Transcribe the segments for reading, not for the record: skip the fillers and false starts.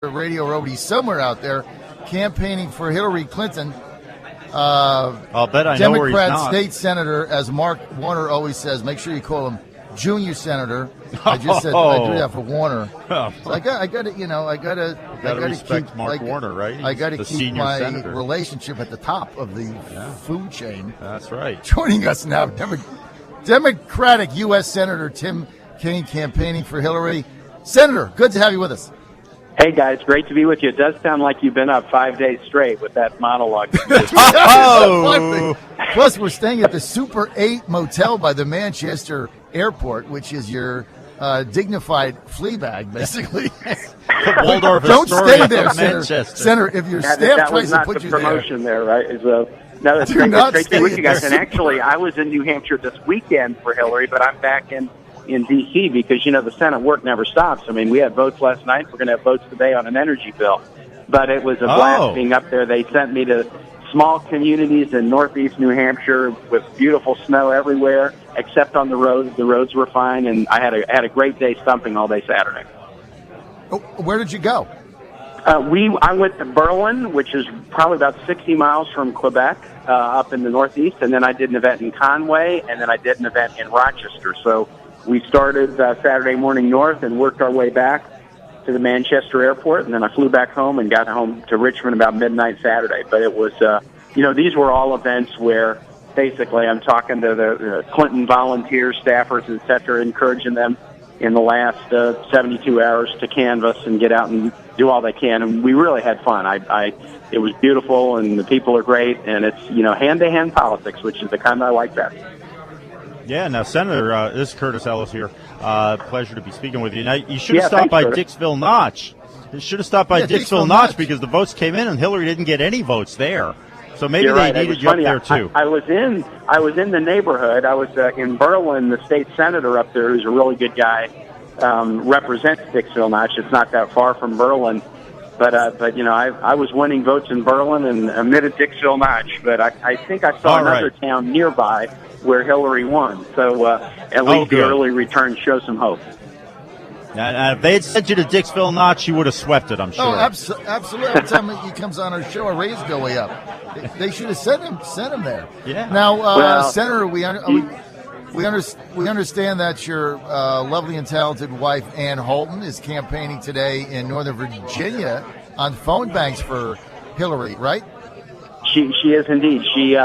Radio Road. He's somewhere out there campaigning for Hillary Clinton. I'll bet I Democrat know where he's not. State Senator, as Mark Warner always says. Make sure you call him Junior Senator. I just said I do that for Warner. So I got to respect keep Mark Warner, right? I got to the keep senior my senator. relationship at the top of the food chain. That's right. Joining us now, Democratic U.S. Senator Tim Kaine, campaigning for Hillary. Senator, good to have you with us. Hey, guys, great to be with you. It does sound like you've been up 5 days straight with that monologue. Plus, we're staying at the Super 8 Motel by the Manchester Airport, which is your dignified flea bag, basically. Don't stay there, Senator. If your staff tries to put you there. That was not the promotion there, right? No, that's great. It's great to be with you guys. And actually, I was in New Hampshire this weekend for Hillary, but I'm back in D.C. because, the Senate work never stops. I mean, we had votes last night. We're going to have votes today on an energy bill. But it was a blast being up there. They sent me to small communities in northeast New Hampshire with beautiful snow everywhere, except on the roads. The roads were fine, and I had a great day stumping all day Saturday. Oh, where did you go? I went to Berlin, which is probably about 60 miles from Quebec, up in the northeast, and then I did an event in Conway, and then I did an event in Rochester. So we started Saturday morning north and worked our way back to the Manchester airport, and then I flew back home and got home to Richmond about midnight Saturday. But it was, these were all events where basically I'm talking to the Clinton volunteers, staffers, et cetera, encouraging them in the last 72 hours to canvass and get out and do all they can. And we really had fun. It was beautiful, and the people are great, and it's, hand-to-hand politics, which is the kind I like best. Yeah, now, Senator, this is Curtis Ellis here. Pleasure to be speaking with you. Now, you should have stopped by Dixville Notch. You should have stopped by Dixville Notch because the votes came in and Hillary didn't get any votes there. So maybe they needed you up there, too. I was in the neighborhood. I was in Berlin. The state senator up there, who's a really good guy, represents Dixville Notch. It's not that far from Berlin. But I was winning votes in Berlin and omitted Dixville Notch. But I think I saw another town nearby where Hillary won. So at least the early return shows some hope. Now, if they had sent you to Dixville Notch, you would have swept it, I'm sure. Oh, absolutely. Every time he comes on our show, our ratings go way up. They should have sent him there. Yeah. Now, Senator, we understand that your lovely and talented wife, Ann Holton, is campaigning today in Northern Virginia on phone banks for Hillary, right? She is indeed. She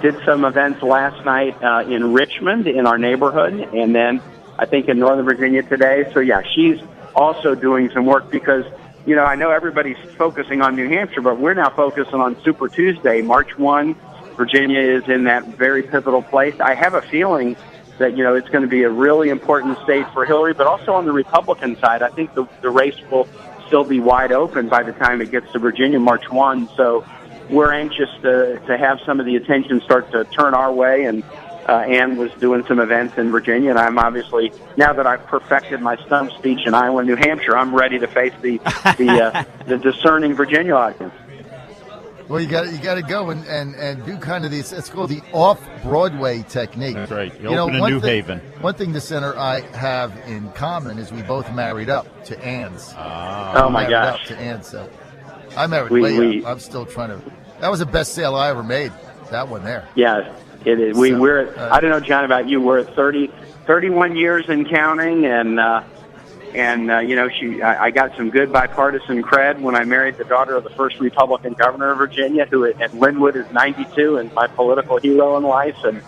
did some events last night in Richmond in our neighborhood, and then I think in Northern Virginia today. So, yeah, she's also doing some work because, I know everybody's focusing on New Hampshire, but we're now focusing on Super Tuesday, March 1. Virginia is in that very pivotal place. I have a feeling that, it's going to be a really important state for Hillary, but also on the Republican side, I think the race will still be wide open by the time it gets to Virginia, March 1. So we're anxious to have some of the attention start to turn our way, and Ann was doing some events in Virginia, and I'm obviously, now that I've perfected my stump speech in Iowa and New Hampshire, I'm ready to face the discerning Virginia audience. Well, you got to go and do kind of these. It's called the off-Broadway technique. That's right. You open in New Haven. One thing the Senator I have in common is we both married up to Ann's. Oh my gosh! Up to Ann's. So I married way up. I'm still trying to. That was the best sale I ever made. That one there. Yeah, it is. We're. I don't know, John, about you. We're 31 years and counting, and I got some good bipartisan cred when I married the daughter of the first Republican governor of Virginia, who at Linwood is 92 and my political hero in life. And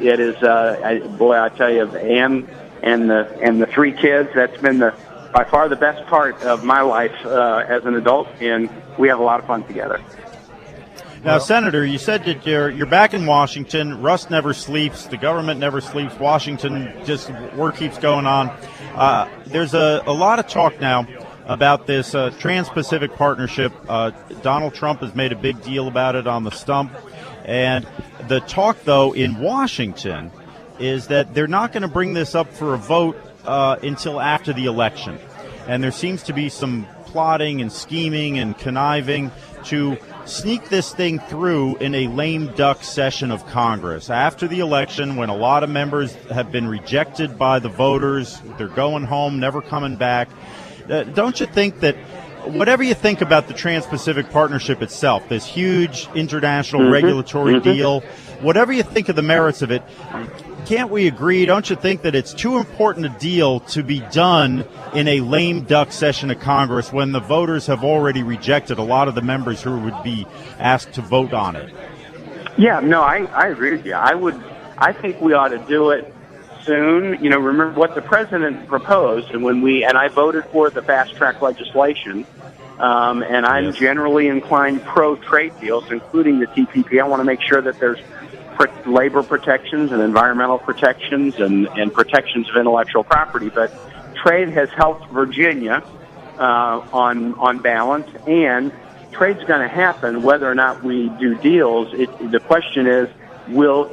it is, I tell you, Ann and the three kids. That's been by far the best part of my life as an adult, and we have a lot of fun together. Now, Senator, you said that you're back in Washington. Russ never sleeps. The government never sleeps. Washington, just work keeps going on. There's a lot of talk now about this Trans-Pacific Partnership. Donald Trump has made a big deal about it on the stump. And the talk, though, in Washington is that they're not going to bring this up for a vote until after the election. And there seems to be some plotting and scheming and conniving to sneak this thing through in a lame duck session of Congress. After the election, when a lot of members have been rejected by the voters, they're going home, never coming back. Don't you think that whatever you think about the Trans-Pacific Partnership itself, this huge international regulatory deal, whatever you think of the merits of it, can't we agree, don't you think, that it's too important a deal to be done in a lame duck session of Congress when the voters have already rejected a lot of the members who would be asked to vote on it? Yeah, no, I agree with you. I think we ought to do it soon. You know, remember what the president proposed, and I voted for the fast track legislation. And I'm generally inclined pro-trade deals, including the TPP. I want to make sure that there's labor protections and environmental protections and protections of intellectual property. But trade has helped Virginia on balance, and trade's going to happen whether or not we do deals. The question is,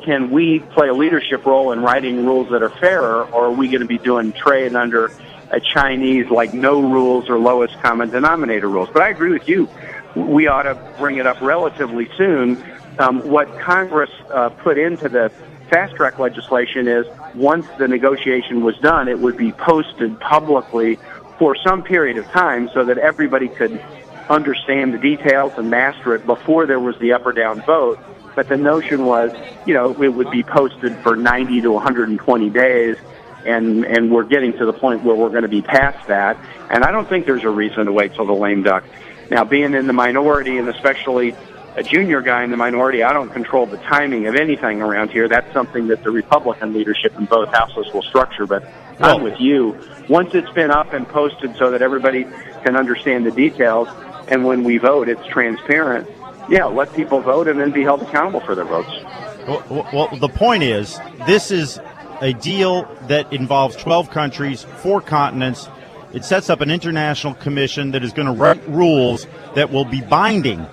can we play a leadership role in writing rules that are fairer, or are we going to be doing trade under a Chinese, like, no rules or lowest common denominator rules? But I agree with you. We ought to bring it up relatively soon. What Congress put into the fast-track legislation is once the negotiation was done, it would be posted publicly for some period of time so that everybody could understand the details and master it before there was the up or down vote. But the notion was, you know, it would be posted for 90 to 120 days, and we're getting to the point where we're going to be past that. And I don't think there's a reason to wait till the lame duck. Now, being in the minority, and especially a junior guy in the minority, I don't control the timing of anything around here. That's something that the Republican leadership in both houses will structure. But I'm with you. Once it's been up and posted so that everybody can understand the details, and when we vote, it's transparent, yeah, let people vote and then be held accountable for their votes. Well, the point is, this is a deal that involves 12 countries, 4 continents. It sets up an international commission that is going to write rules that will be binding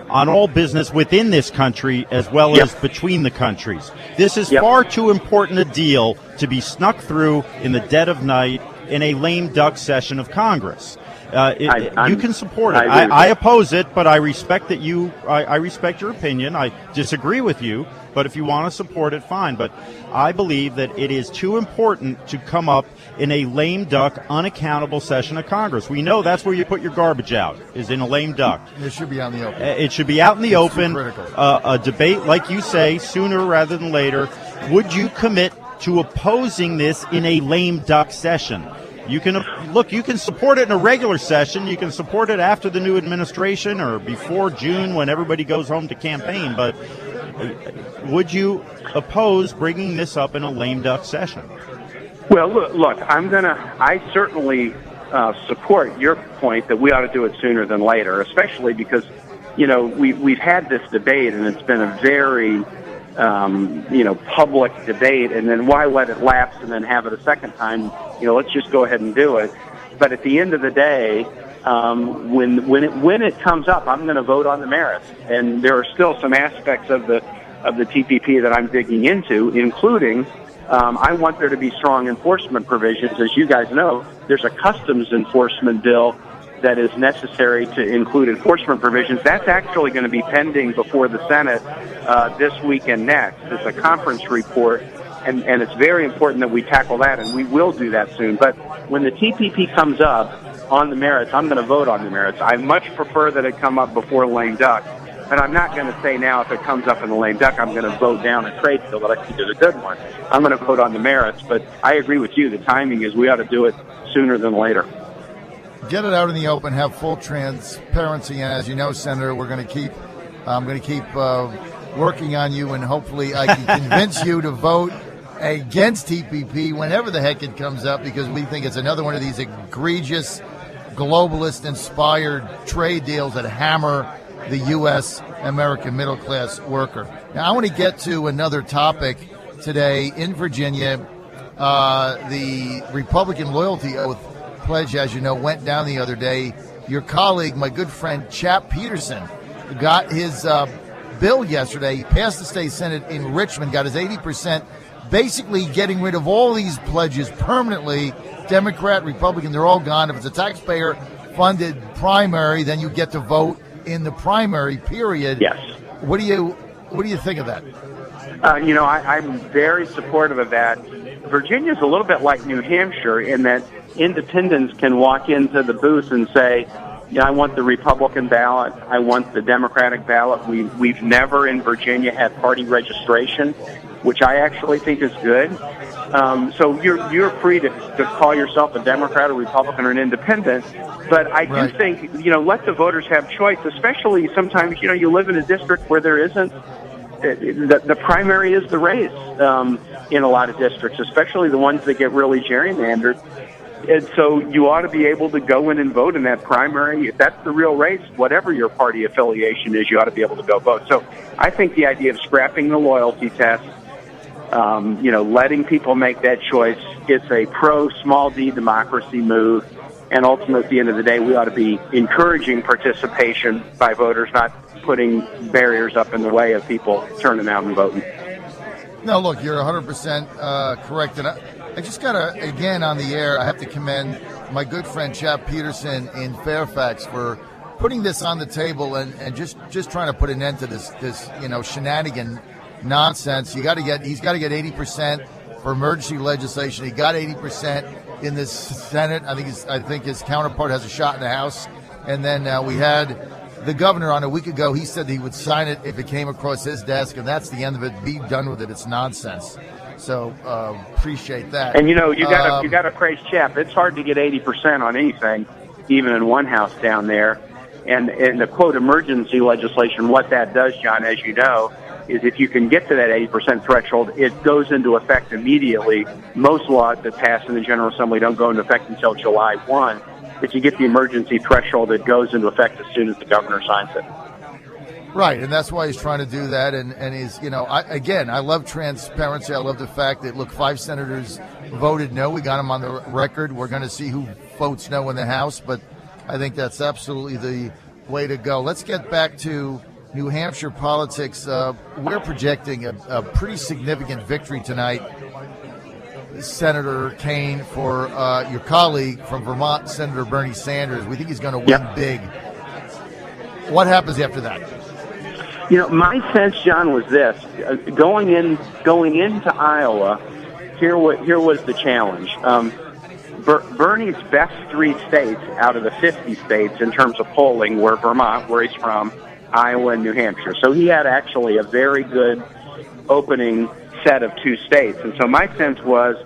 on all business within this country as well as between the countries. This is far too important a deal to be snuck through in the dead of night in a lame duck session of Congress. You can support it. I oppose it, but I respect that I respect your opinion. I disagree with you, but if you want to support it, fine. But I believe that it is too important to come up in a lame duck, unaccountable session of Congress. We know that's where you put your garbage out, is in a lame duck. It should be out in the open. It should be out in the open. Critical. A debate, like you say, sooner rather than later. Would you commit to opposing this in a lame duck session? You can you can support it in a regular session. You can support it after the new administration or before June when everybody goes home to campaign. But would you oppose bringing this up in a lame duck session? Well, look, I certainly support your point that we ought to do it sooner than later, especially because, you know, we've had this debate and it's been a very public debate, and then why let it lapse and then have it a second time? Let's just go ahead and do it. But at the end of the day, when it comes up, I'm going to vote on the merits, and there are still some aspects of the TPP that I'm digging into, including I want there to be strong enforcement provisions. As you guys know, there's a customs enforcement bill that is necessary to include enforcement provisions. That's actually going to be pending before the Senate this week and next. It's a conference report, and it's very important that we tackle that, and we will do that soon. But when the TPP comes up on the merits, I'm going to vote on the merits. I much prefer that it come up before lame duck, and I'm not going to say now if it comes up in the lame duck, I'm going to vote down a trade deal that I think is a good one. I'm going to vote on the merits, but I agree with you. The timing is we ought to do it sooner than later. Get it out in the open, have full transparency, and as you know, Senator, I'm going to keep working on you, and hopefully I can convince you to vote against TPP whenever the heck it comes up, because we think it's another one of these egregious, globalist-inspired trade deals that hammer the U.S. American middle-class worker. Now, I want to get to another topic today. In Virginia, the Republican loyalty oath pledge, as you know, went down the other day. Your colleague, my good friend Chap Peterson, got his bill yesterday. He passed the state Senate in Richmond, got his 80%, basically getting rid of all these pledges permanently. Democrat, Republican, they're all gone. If it's a taxpayer-funded primary, then you get to vote in the primary period. Yes. What do you think of that? I'm very supportive of that. Virginia's a little bit like New Hampshire in that independents can walk into the booth and say, I want the Republican ballot. I want the Democratic ballot. We've never in Virginia had party registration, which I actually think is good. So you're free to call yourself a Democrat, a Republican, or an independent. But I do think, let the voters have choice, especially sometimes, you live in a district where there isn't. The primary is the race in a lot of districts, especially the ones that get really gerrymandered. And so you ought to be able to go in and vote in that primary. If that's the real race, whatever your party affiliation is, you ought to be able to go vote. So I think the idea of scrapping the loyalty test, letting people make that choice, it's a pro-small d democracy move. And ultimately, at the end of the day, we ought to be encouraging participation by voters, not putting barriers up in the way of people turning out and voting. No, look, you're 100% correct. And I just got to, again, on the air, I have to commend my good friend Chap Peterson in Fairfax for putting this on the table and just trying to put an end to this shenanigan nonsense. He's got to get 80% for emergency legislation. He got 80% in the Senate. I think his counterpart has a shot in the House. And then we had the governor on a week ago. He said he would sign it if it came across his desk, and that's the end of it. Be done with it. It's nonsense. So appreciate that. And you got to praise Chap. It's hard to get 80% on anything, even in one house down there. And the quote emergency legislation, what that does, John, as you know, is if you can get to that 80% threshold, it goes into effect immediately. Most laws that pass in the General Assembly don't go into effect until July 1. If you get the emergency threshold, it goes into effect as soon as the governor signs it. Right, and that's why he's trying to do that. And he's, I love transparency. I love the fact that, look, 5 senators voted no. We got them on the record. We're going to see who votes no in the House, but I think that's absolutely the way to go. Let's get back to New Hampshire politics. We're projecting a pretty significant victory tonight, Senator Kaine, for your colleague from Vermont, Senator Bernie Sanders. We think he's going to win big. What happens after that? My sense, John, was this: going into Iowa. Here was the challenge. Bernie's best 3 states out of the 50 states in terms of polling were Vermont, where he's from, Iowa, and New Hampshire. So he had actually a very good opening set of 2 states. And so my sense was,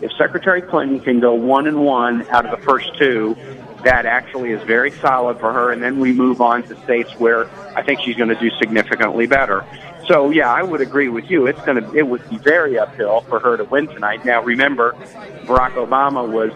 if Secretary Clinton can go 1-1 out of the first 2, that actually is very solid for her. And then we move on to states where I think she's going to do significantly better. So, yeah, I would agree with you. It would be very uphill for her to win tonight. Now, remember, Barack Obama was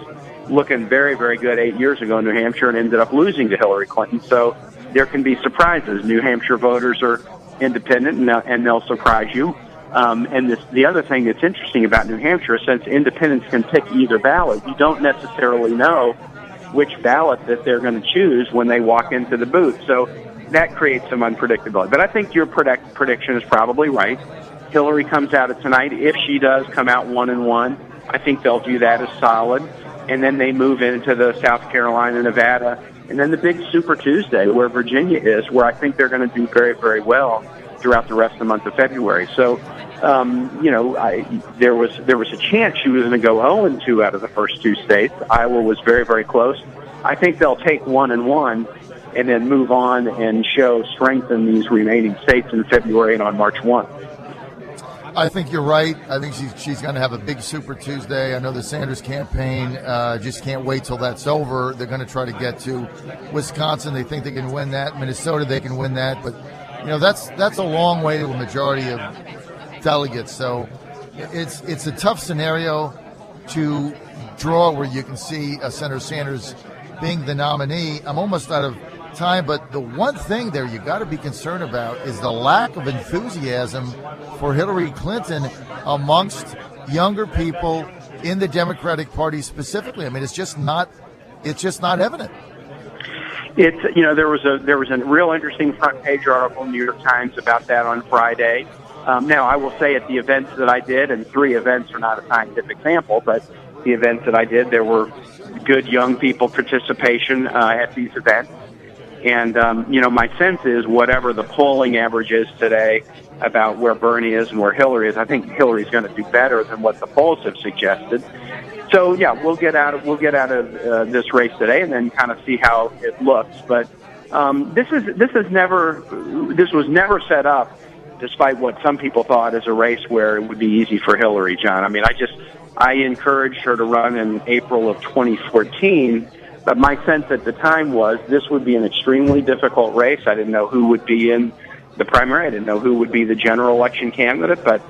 looking very, very good 8 years ago in New Hampshire and ended up losing to Hillary Clinton. So there can be surprises. New Hampshire voters are independent, and they'll surprise you. And the other thing that's interesting about New Hampshire, since independents can pick either ballot, you don't necessarily know which ballot that they're going to choose when they walk into the booth. So that creates some unpredictability. But I think your prediction is probably right. Hillary comes out of tonight. If she does come out 1-1, I think they'll view that as solid. And then they move into the South Carolina, Nevada, and then the big Super Tuesday where Virginia is, where I think they're going to do very, very well throughout the rest of the month of February. So, there was a chance she was going to go 0-2 out of the first 2 states. Iowa was very, very close. I think they'll take 1-1 and then move on and show strength in these remaining states in February and on March 1. I think you're right. I think she's going to have a big Super Tuesday. I know the Sanders campaign just can't wait till that's over. They're going to try to get to Wisconsin. They think they can win that. Minnesota, they can win that. But, that's a long way to a majority of delegates. So it's a tough scenario to draw where you can see Senator Sanders being the nominee. I'm almost out of time, but the one thing there you got to be concerned about is the lack of enthusiasm for Hillary Clinton amongst younger people in the Democratic Party specifically. I mean, it's just not evident. There was a real interesting front page article in the New York Times about that on Friday. Now, I will say at the events that I did, and 3 events are not a scientific sample, but the events that I did, there were good young people participation at these events. And, my sense is whatever the polling average is today about where Bernie is and where Hillary is, I think Hillary's going to do better than what the polls have suggested. So yeah, we'll get out of this race today, and then kind of see how it looks. But this was never set up, despite what some people thought, as a race where it would be easy for Hillary, John. I mean, I encouraged her to run in April of 2014, but my sense at the time was this would be an extremely difficult race. I didn't know who would be in the primary. I didn't know who would be the general election candidate, but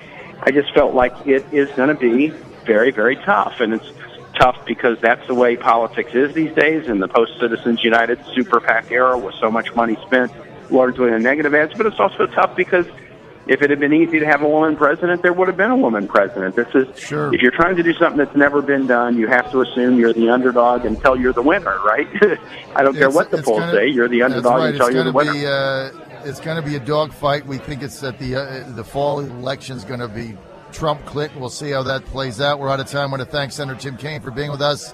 I just felt like it is going to be very, very tough. And it's tough because that's the way politics is these days in the post-Citizens United super PAC era with so much money spent largely on negative ads. But it's also tough because if it had been easy to have a woman president, there would have been a woman president. This is sure. If you're trying to do something that's never been done, you have to assume you're the underdog until you're the winner, right? I don't care what the polls say. You're the underdog until you're the winner. It's going to be a dogfight. We think it's that the fall election is going to be Trump-Clinton. We'll see how that plays out. We're out of time. I want to thank Senator Tim Kaine for being with us.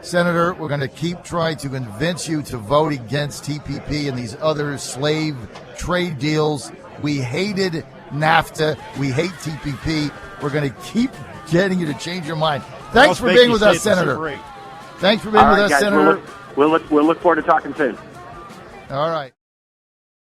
Senator, we're going to keep trying to convince you to vote against TPP and these other slave trade deals. We hated NAFTA. We hate TPP. We're going to keep getting you to change your mind. Thanks for being with us, Senator. Thanks for being with us, guys, Senator. We'll look forward to talking soon. All right.